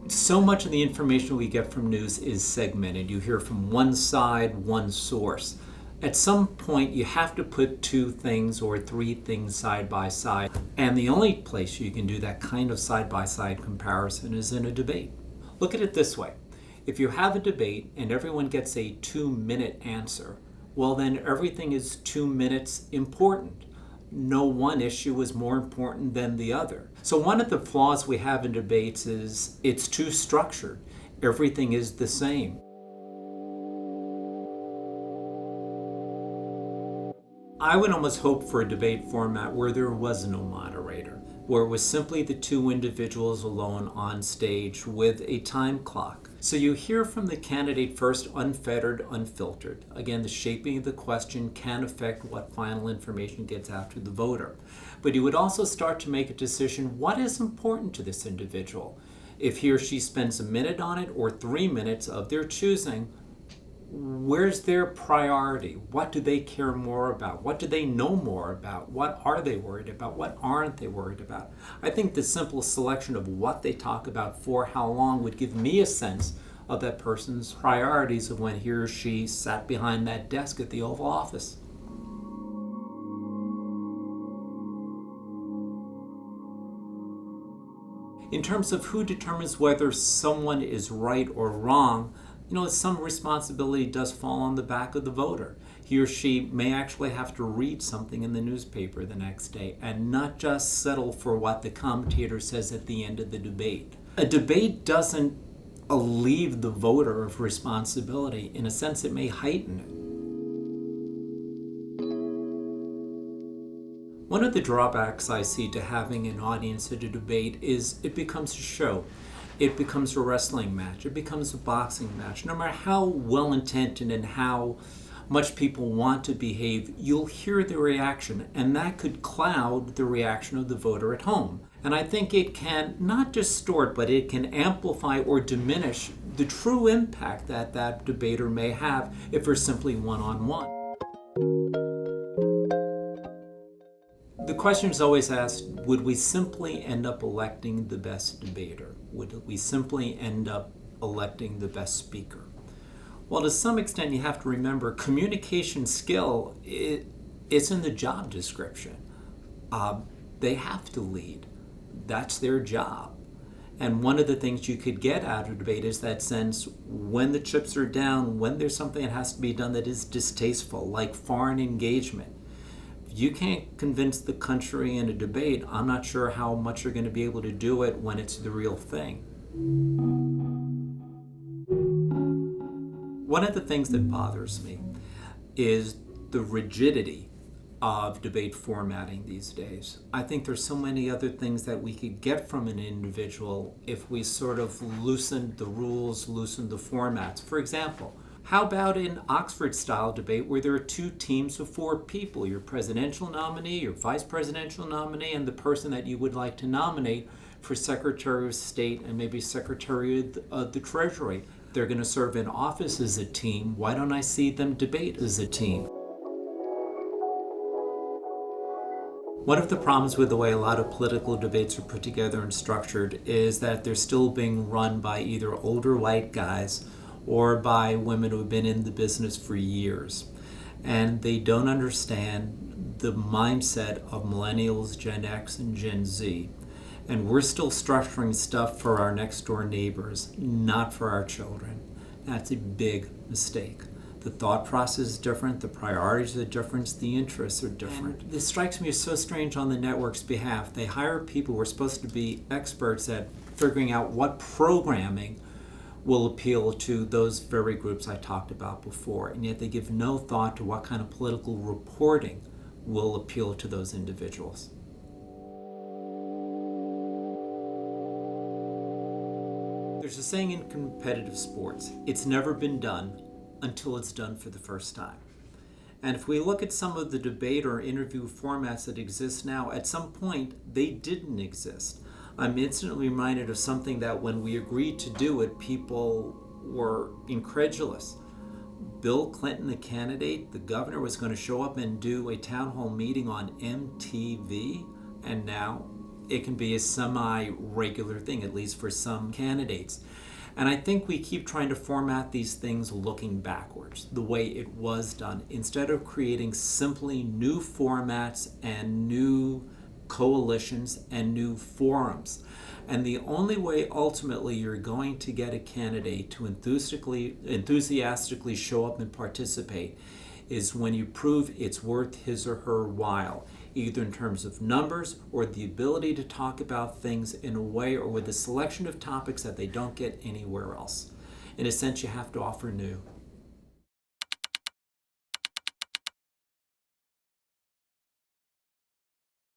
So much of the information we get from news is segmented. You hear from one side, one source. At some point, you have to put two things or three things side by side. And the only place you can do that kind of side by side comparison is in a debate. Look at it this way. If you have a debate and everyone gets a 2-minute answer, well, then everything is 2 minutes important. No one issue is more important than the other. So one of the flaws we have in debates is it's too structured. Everything is the same. I would almost hope for a debate format where there was no moderator, where it was simply the two individuals alone on stage with a time clock. So you hear from the candidate first, unfettered, unfiltered. Again, the shaping of the question can affect what final information gets out to the voter. But you would also start to make a decision, what is important to this individual? If he or she spends a minute on it or 3 minutes of their choosing, where's their priority? What do they care more about? What do they know more about? What are they worried about? What aren't they worried about? I think the simple selection of what they talk about for how long would give me a sense of that person's priorities of when he or she sat behind that desk at the Oval Office. In terms of who determines whether someone is right or wrong, some responsibility does fall on the back of the voter. He or she may actually have to read something in the newspaper the next day and not just settle for what the commentator says at the end of the debate. A debate doesn't alleviate the voter of responsibility. In a sense, it may heighten it. One of the drawbacks I see to having an audience at a debate is it becomes a show. It becomes a wrestling match. It becomes a boxing match. No matter how well-intentioned and how much people want to behave, you'll hear the reaction, and that could cloud the reaction of the voter at home. And I think it can not distort, but it can amplify or diminish the true impact that that debater may have if they're simply one-on-one. The question is always asked, would we simply end up electing the best debater? Would we simply end up electing the best speaker? Well, to some extent, you have to remember communication skill is in the job description. They have to lead. That's their job. And one of the things you could get out of debate is that sense when the chips are down, when there's something that has to be done that is distasteful, like foreign engagement. You can't convince the country in a debate. I'm not sure how much you're going to be able to do it when it's the real thing. One of the things that bothers me is the rigidity of debate formatting these days. I think there's so many other things that we could get from an individual if we sort of loosened the rules, loosened the formats. For example, how about an Oxford-style debate where there are two teams of 4 people, your presidential nominee, your vice presidential nominee, and the person that you would like to nominate for Secretary of State and maybe Secretary of the Treasury. They're going to serve in office as a team. Why don't I see them debate as a team? One of the problems with the way a lot of political debates are put together and structured is that they're still being run by either older white guys or by women who have been in the business for years. And they don't understand the mindset of millennials, Gen X, and Gen Z. And we're still structuring stuff for our next door neighbors, not for our children. That's a big mistake. The thought process is different, the priorities are different, the interests are different. And this strikes me as so strange on the network's behalf. They hire people who are supposed to be experts at figuring out what programming will appeal to those very groups I talked about before, and yet they give no thought to what kind of political reporting will appeal to those individuals. There's a saying in competitive sports, it's never been done until it's done for the first time. And if we look at some of the debate or interview formats that exist now, at some point they didn't exist. I'm instantly reminded of something that when we agreed to do it, people were incredulous. Bill Clinton, the candidate, the governor, was going to show up and do a town hall meeting on MTV, and now it can be a semi-regular thing, at least for some candidates. And I think we keep trying to format these things looking backwards, the way it was done, instead of creating simply new formats and new coalitions and new forums. And the only way ultimately you're going to get a candidate to enthusiastically show up and participate is when you prove it's worth his or her while, either in terms of numbers or the ability to talk about things in a way or with a selection of topics that they don't get anywhere else. In a sense, you have to offer new.